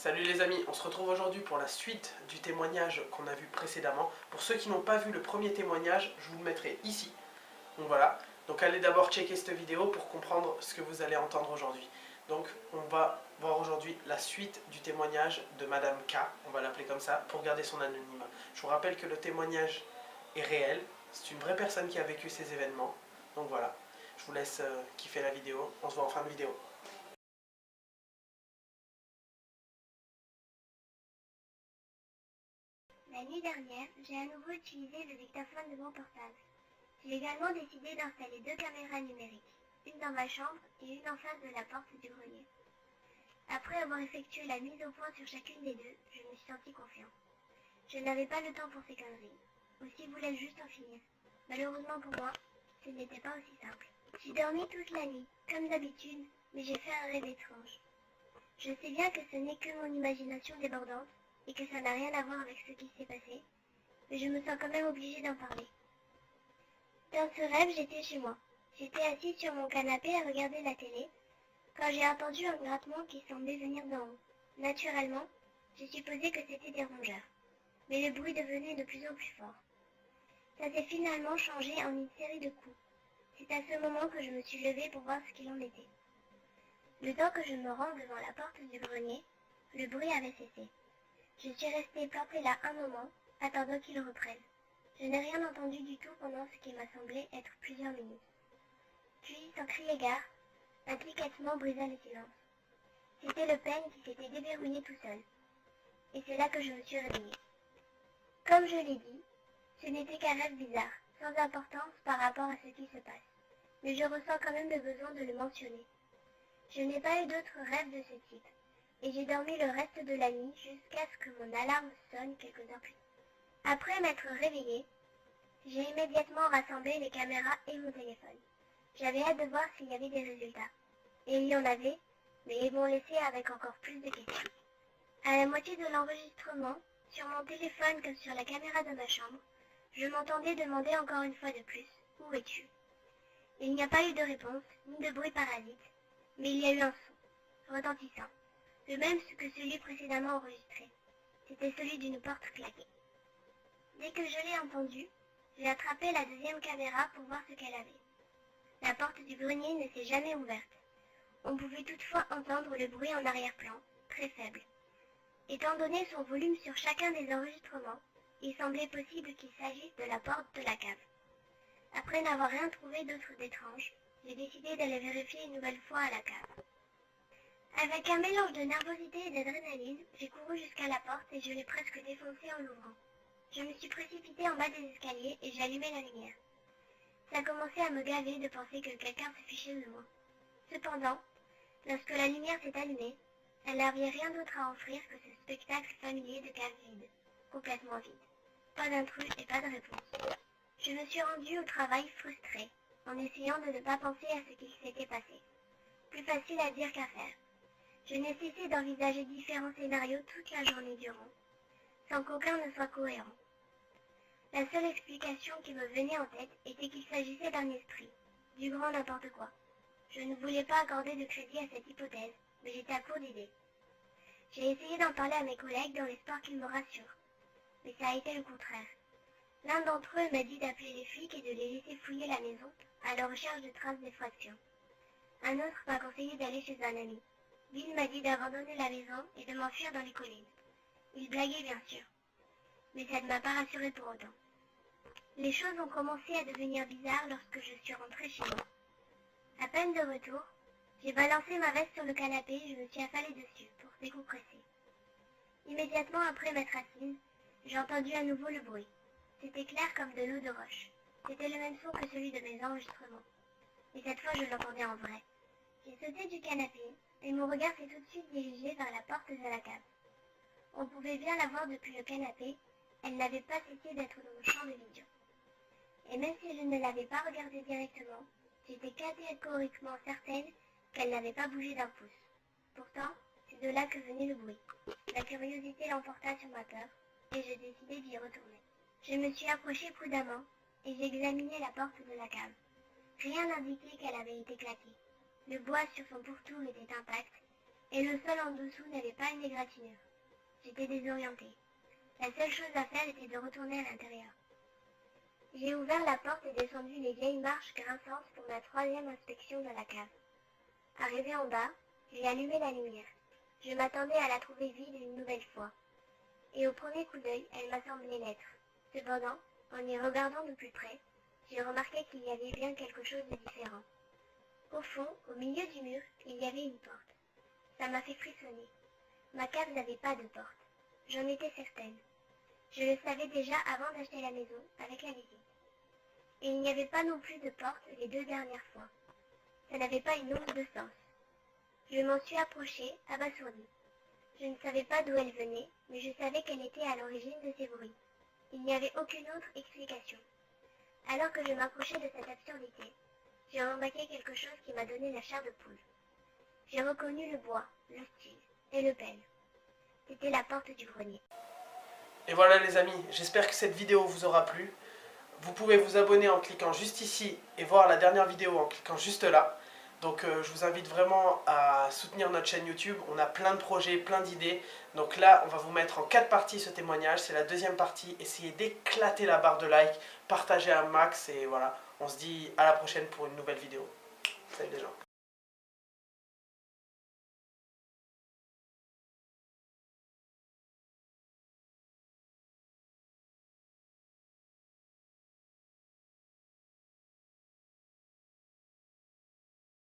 Salut les amis, on se retrouve aujourd'hui pour la suite du témoignage qu'on a vu précédemment. Pour ceux qui n'ont pas vu le premier témoignage, je vous le mettrai ici. Donc voilà, donc allez d'abord checker cette vidéo pour comprendre ce que vous allez entendre aujourd'hui. Donc on va voir aujourd'hui la suite du témoignage de Madame K, on va l'appeler comme ça, pour garder son anonymat. Je vous rappelle que le témoignage est réel, c'est une vraie personne qui a vécu ces événements. Donc voilà, je vous laisse kiffer la vidéo, on se voit en fin de vidéo. La nuit dernière, j'ai à nouveau utilisé le dictaphone de mon portable. J'ai également décidé d'installer 2 caméras numériques, une dans ma chambre et une en face de la porte du grenier. Après avoir effectué la mise au point sur chacune des deux, je me suis senti confiant. Je n'avais pas le temps pour ces conneries. Aussi voulais-je juste en finir. Malheureusement pour moi, ce n'était pas aussi simple. J'ai dormi toute la nuit, comme d'habitude, mais j'ai fait un rêve étrange. Je sais bien que ce n'est que mon imagination débordante et que ça n'a rien à voir avec ce qui s'est passé, mais je me sens quand même obligée d'en parler. Dans ce rêve, j'étais chez moi. J'étais assise sur mon canapé à regarder la télé, quand j'ai entendu un grattement qui semblait venir d'en haut. Naturellement, j'ai supposé que c'était des rongeurs, mais le bruit devenait de plus en plus fort. Ça s'est finalement changé en une série de coups. C'est à ce moment que je me suis levée pour voir ce qu'il en était. Le temps que je me rends devant la porte du grenier, le bruit avait cessé. Je suis restée plantée là un moment, attendant qu'il reprenne. Je n'ai rien entendu du tout pendant ce qui m'a semblé être plusieurs minutes. Puis, sans crier gare, un cliquettement brisa le silence. C'était le peigne qui s'était déverrouillé tout seul. Et c'est là que je me suis réveillée. Comme je l'ai dit, ce n'était qu'un rêve bizarre, sans importance par rapport à ce qui se passe. Mais je ressens quand même le besoin de le mentionner. Je n'ai pas eu d'autres rêves de ce type, et j'ai dormi le reste de la nuit jusqu'à ce que mon alarme sonne quelques heures plus tard. Après m'être réveillée, j'ai immédiatement rassemblé les caméras et mon téléphone. J'avais hâte de voir s'il y avait des résultats. Et il y en avait, mais ils m'ont laissé avec encore plus de questions. À la moitié de l'enregistrement, sur mon téléphone comme sur la caméra de ma chambre, je m'entendais demander encore une fois de plus « Où es-tu » Il n'y a pas eu de réponse, ni de bruit parasite, mais il y a eu un son, retentissant, le même que celui précédemment enregistré. C'était celui d'une porte claquée. Dès que je l'ai entendu, j'ai attrapé la deuxième caméra pour voir ce qu'elle avait. La porte du grenier ne s'est jamais ouverte. On pouvait toutefois entendre le bruit en arrière-plan, très faible. Étant donné son volume sur chacun des enregistrements, il semblait possible qu'il s'agisse de la porte de la cave. Après n'avoir rien trouvé d'autre d'étrange, j'ai décidé d'aller vérifier une nouvelle fois à la cave. Avec un mélange de nervosité et d'adrénaline, j'ai couru jusqu'à la porte et je l'ai presque défoncée en l'ouvrant. Je me suis précipitée en bas des escaliers et j'ai allumé la lumière. Ça commençait à me gaver de penser que quelqu'un se fichait de moi. Cependant, lorsque la lumière s'est allumée, elle n'avait rien d'autre à offrir que ce spectacle familier de cave vide, complètement vide. Pas d'intrus et pas de réponse. Je me suis rendue au travail frustrée, en essayant de ne pas penser à ce qui s'était passé. Plus facile à dire qu'à faire. Je n'ai cessé d'envisager différents scénarios toute la journée durant, sans qu'aucun ne soit cohérent. La seule explication qui me venait en tête était qu'il s'agissait d'un esprit, du grand n'importe quoi. Je ne voulais pas accorder de crédit à cette hypothèse, mais j'étais à court d'idées. J'ai essayé d'en parler à mes collègues dans l'espoir qu'ils me rassurent, mais ça a été le contraire. L'un d'entre eux m'a dit d'appeler les flics et de les laisser fouiller la maison à la recherche de traces d'effraction. Un autre m'a conseillé d'aller chez un ami. Bill m'a dit d'abandonner la maison et de m'enfuir dans les collines. Il blaguait bien sûr, mais ça ne m'a pas rassurée pour autant. Les choses ont commencé à devenir bizarres lorsque je suis rentrée chez moi. À peine de retour, j'ai balancé ma veste sur le canapé et je me suis affalée dessus pour décompresser. Immédiatement après m'être assise, j'ai entendu à nouveau le bruit. C'était clair comme de l'eau de roche. C'était le même son que celui de mes enregistrements. Et cette fois, je l'entendais en vrai. J'ai sauté du canapé et mon regard s'est tout de suite dirigé vers la porte de la cave. On pouvait bien la voir depuis le canapé, elle n'avait pas cessé d'être dans mon champ de vision. Et même si je ne l'avais pas regardée directement, j'étais catégoriquement certaine qu'elle n'avait pas bougé d'un pouce. Pourtant, c'est de là que venait le bruit. La curiosité l'emporta sur ma peur, et j'ai décidé d'y retourner. Je me suis approchée prudemment, et j'ai examiné la porte de la cave. Rien n'indiquait qu'elle avait été claquée. Le bois sur son pourtour était intact, et le sol en dessous n'avait pas une égratignure. J'étais désorientée. La seule chose à faire était de retourner à l'intérieur. J'ai ouvert la porte et descendu les vieilles marches grinçantes pour ma troisième inspection de la cave. Arrivé en bas, j'ai allumé la lumière. Je m'attendais à la trouver vide une nouvelle fois. Et au premier coup d'œil, elle m'a semblé l'être. Cependant, en y regardant de plus près, j'ai remarqué qu'il y avait bien quelque chose de différent. Au fond, au milieu du mur, il y avait une porte. Ça m'a fait frissonner. Ma cave n'avait pas de porte. J'en étais certaine. Je le savais déjà avant d'acheter la maison, avec la visite. Et il n'y avait pas non plus de porte les 2 dernières fois. Ça n'avait pas une once de sens. Je m'en suis approchée, abasourdie. Je ne savais pas d'où elle venait, mais je savais qu'elle était à l'origine de ces bruits. Il n'y avait aucune autre explication. Alors que je m'approchais de cette absurdité, j'ai remarqué quelque chose qui m'a donné la chair de poule. J'ai reconnu le bois, le style et le pelle. C'était la porte du grenier. Et voilà les amis, j'espère que cette vidéo vous aura plu. Vous pouvez vous abonner en cliquant juste ici et voir la dernière vidéo en cliquant juste là. Donc je vous invite vraiment à soutenir notre chaîne YouTube. On a plein de projets, plein d'idées. Donc là, on va vous mettre en 4 parties ce témoignage. C'est la deuxième partie. Essayez d'éclater la barre de like, partagez un max et voilà. On se dit à la prochaine pour une nouvelle vidéo. Salut les gens.